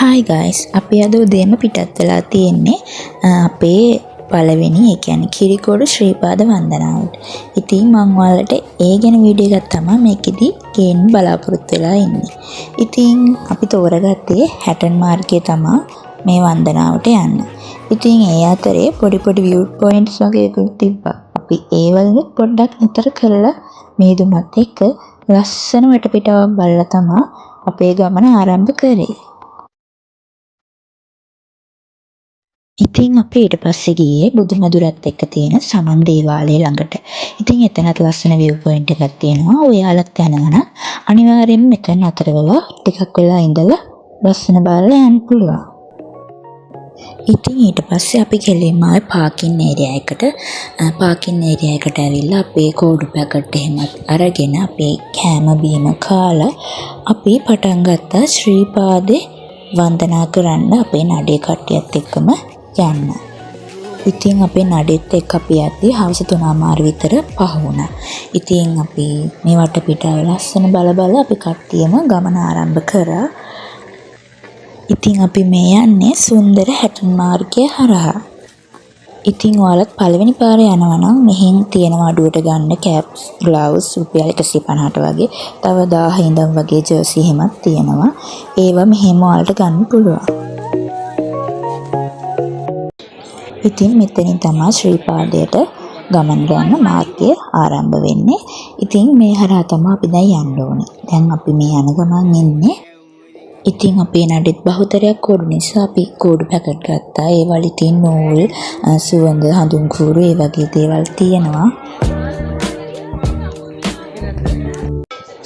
Hi guys, අපි අද උදේම පිටත් වෙලා තියෙන්නේ අපේ පළවෙනි ඒ කියන්නේ කිරිකොඩු ශ්‍රීපාද වන්දනාවට. ඉතින් මම ඔයාලට ඒ ගැන වීඩියෝ එකක් තමයි මේකෙදි ගේන්න බලාපොරොත්තු වෙලා ඉන්නේ. ඉතින් අපි තෝරගත්තේ හැටන් මාර්ගයේ තමයි මේ වන්දනාවට යන්න. ඉතින් ඒ අතරේ පොඩි view points වගේ තිබ්බා. අපි ඒ වගේ පොඩ්ඩක් විතර කරලා මේදුමත් එක්ක ලස්සන වටපිටාවක් බලලා තමයි අපේ ගමන ආරම්භ කරේ. ඉතින් අපි ඊට පස්සේ ගියේ බුදුමැදුරත් එක්ක තියෙන සමන් දේවාලය ළඟට. ඉතින් එතනත් ලස්සන view point එකක් තියෙනවා. ඔයාලත් යනවා නම් අනිවාර්යෙන්ම මෙතන අතර වෙලා ටිකක් වෙලා ඉඳලා ලස්සන බලලා යන්න පුළුවන්. ඉතින් ඊට පස්සේ අපි කෙලින්ම ආයේ පාකින් ඒරියා එකට ඇවිල්ලා අපේ කෝඩු පැකට් එහෙමත් අරගෙන අපේ කෑම බීම කාලා අපි පටන් ගත්තා ශ්‍රීපාදේ වන්දනා කරන්න අපේ නඩේ කට්ටියත් එක්කම යන්න. ඉතින් අපේ නඩේත් එක්ක අපි යද්දී හවස 3:00 විතර පහ වුණා. ඉතින් අපි මේ වටපිටාව ලස්සන බල අපි කට්ටියම ගමන ආරම්භ කරා. ඉතින් අපි මේ යන්නේ සුන්දර හැටන් මාර්ගය හරහා. ඉතින් ඔයාලත් පළවෙනි පාරේ යනවා නම් මෙහෙන් තියෙන අඩුවට ගන්න කැප්ස්, ග්ලව්ස් රුපියල් 150ට වගේ, තව 1000 ඉඳන් වගේ ජර්සි එහෙමත් තියෙනවා. ඒවා මෙහෙම ඔයාලට ගන්න පුළුවන්. ඉතින් මෙතනින් තමයි ශ්‍රීපාදයට ගමන් යන මාර්ගය ආරම්භ වෙන්නේ. ඉතින් මේ හරහා තමයි අපි දැන් යන්න ඕනේ. දැන් අපි මේ යන ගමන් ඉන්නේ. ඉතින් අපේ නඩෙත් බහුතරයක් කෝඩු නිසා අපි කෝඩු පැකට් ගත්තා. ඒ වල ඉතින් නූල්, සුවඳ, හඳුන් කූරු ඒ වගේ දේවල් තියෙනවා.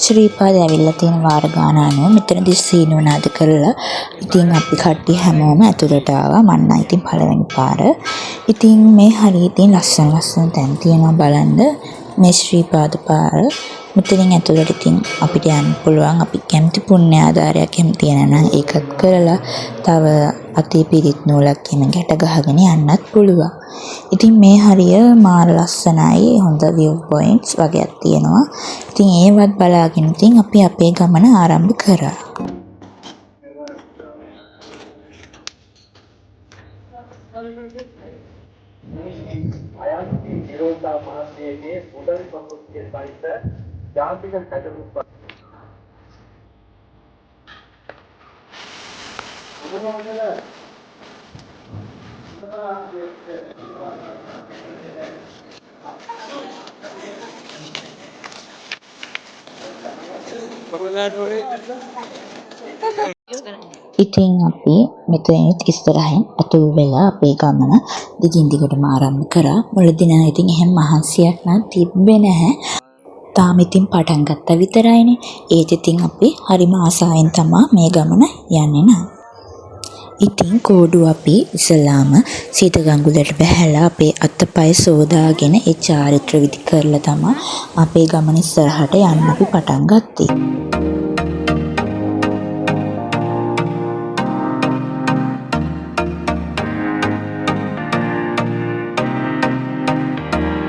ශ්‍රීපාද ඇවිල්ලා තියෙන වාර ගාන අනුව මෙතනදී සීනුනාද කරලා ඉතින් අපි කට්ටිය හැමෝම ඇතුළට ආවා. මම නම් ඉතින් පළවෙනි පාර. ඉතින් මේ හරිය ඉතින් ලස්සන තැන් තියෙනවා බලන්න මේ ශ්‍රීපාද පාර. මෙතනින් ඇතුළට ඉතින් අපිට යන්න පුළුවන්. අපි කැමති පුණ්‍ය ආධාරයක් එහෙම තියෙනවා නම් ඒකත් කරලා තව අතේ පිරිත් නූලක් එහෙම ගැට ගහගෙන යන්නත් පුළුවන්. ඉතින් මේ හරිය මාර ලස්සනයි. හොඳ view points වගේක් තියෙනවා. ඉතින් ඒවත් බලාගෙන ඉතින් අපි අපේ ගමන ආරම්භ කරා. ජාතික කටයුතු ඉතින් අපි මෙතන ඉස්සරහින් අතුල් වෙලා අපේ ගමන දිගින් දිගටම ආරම්භ කරා. මුලදී නම් ඉතින් එහෙම මහන්සියක් නම් තිබ්බේ නැහැ. තාම ඉතින් පටන් ගත්තා විතරයිනේ. ඒත් ඉතින් අපි හරිම ආසාවෙන් තමයි මේ ගමන යන්නේ නා. ඉතින් කෝඩු අපි ඉස්සලාම සීත ගඟුලට බහැලා අපේ අතපය සෝදාගෙන ඒ චාරිත්‍ර විදි කරලා තමයි අපේ ගමන ඉස්සරහට යන්න අපි පටන් ගත්තේ.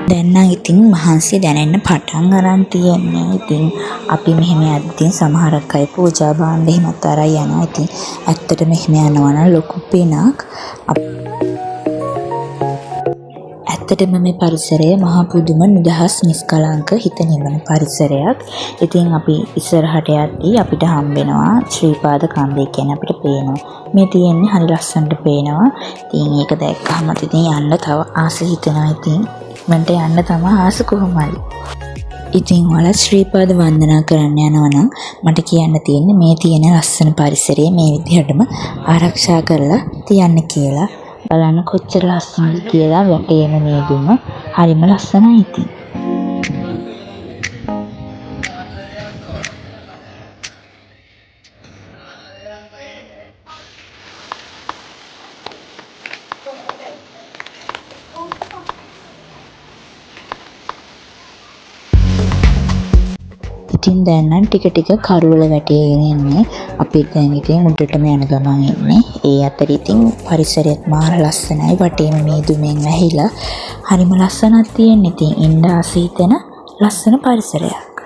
දැන් නම් ඉතින් මහන්සිය දැනෙන්න පටන් අරන් තියෙන්නේ. ඉතින් අපි මෙහෙම යද්දී සමහරක් අය පූජා භාණ්ඩ එහෙමත් අරන් යනවා. ඉතින් ඇත්තටම මෙහෙම යනවා නම් ලොකු පිනක්. ඇත්තටම මේ පරිසරය මහා පුදුම නිදහස් නිස්කලංක හිත නිවන පරිසරයක්. ඉතින් අපි ඉස්සරහට යද්දී අපිට හම්බ වෙනවා ශ්‍රීපාද කන්දේ කියන අපිට පේනවා. මේ තියෙන්නේ හරි ලස්සනට පේනවා. ඉතින් ඒක දැක්කම ඉතින් යන්න තව ආස හිතෙනවා. ඉතින් මන්ට යන්න තමයි ආස කොහොමයි. ඉතින් ඔයාලා ශ්‍රීපාද වන්දනා කරන්න යනවා නම් මට කියන්න තියෙන්නේ මේ තියෙන ලස්සන පරිසරය මේ විදිහටම ආරක්ෂා කරලා තියන්න කියලා. බලන්න කොච්චර ලස්සනද කියලා. වැටේම මේදුම හරිම ලස්සනයි ඉතින්. ඉතින් දැන් නම් ටික කරුවල වැටේගෙන ඉන්නේ. අපි දැන් ඉතින් උඩටම යන ගමන් ඉන්නේ. ඒ අතර ඉතින් පරිසරයත් මාර ලස්සනයි. වටේම මේදුමෙන් වැහිලා හරිම ලස්සනක් තියෙන. ඉතින් ඉන්න ආසීතන ලස්සන පරිසරයක්.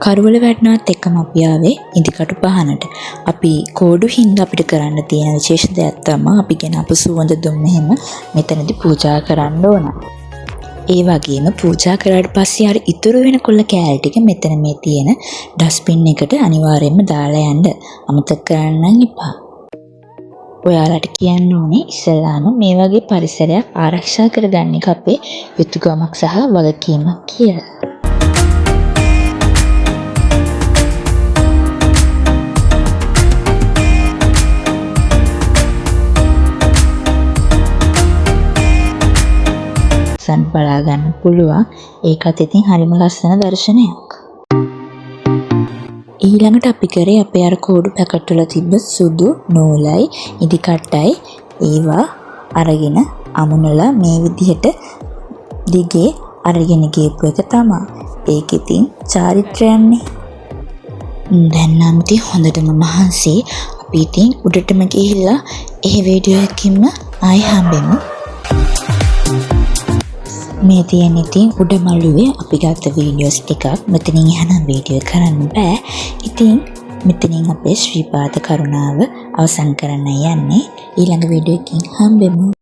කරවල වැටෙනවත් එක්කම අපි ආවේ ඉදිකටු පහනට. අපි කෝඩු හින්දා අපිට කරන්න තියෙන විශේෂ දෙයක් තමයි අපි ගෙනාපු සුවඳ දුම් මෙහෙම මෙතනදී පූජා කරන්න ඕන. ඒ වගේම පූජා කරාට පස්සේ අර ඉතුරු වෙන කොල්ල කෑලි ටික මෙතන මේ තියෙන ඩස්බින් එකට අනිවාර්යයෙන්ම දාලා යන්න. අමතක කරන්න එපා. ඔයාලට කියන්න ඕනේ ඉස්සෙල්ලාම මේ වගේ පරිසරයක් ආරක්ෂා කරගන්න එක අපේ යුතුයකමක් සහ වගකීමක් කියලා. බලා ගන්න පුළුවන්. ඒකත් ඉතින් හරිම ලස්සන දර්ශනයක්. ඊළඟට අපි කරේ අපේ අර කෝඩු පැකට් වල තිබ්බ සුදු නූලයි ඉදි කට්ටයි ඒවා අරගෙන අමුණලා මේ විදිහට දිගේ අරගෙන ගියපු එක තමයි. ඒක ඉතින් චාරිත්‍රයන්නේ. දැන් නම් ඉතින් හොඳටම මහන්සි. අපි ඉතින් උඩටම ගිහිල්ලා ඒ වීඩියෝ එකකින්ම ආයි හම්බෙමු. මේ තියෙන ඉතින් උඩමළුවේ අපි ගත්ත වීඩියෝස් ටිකක්. මෙතනින් එහානම් වීඩියෝ කරන්න බෑ. ඉතින් මෙතනින් අපේ ශ්‍රීපාද කරුණාව අවසන් කරන්න යන්නේ. ඊළඟ වීඩියෝ එකකින් හම්බෙමු.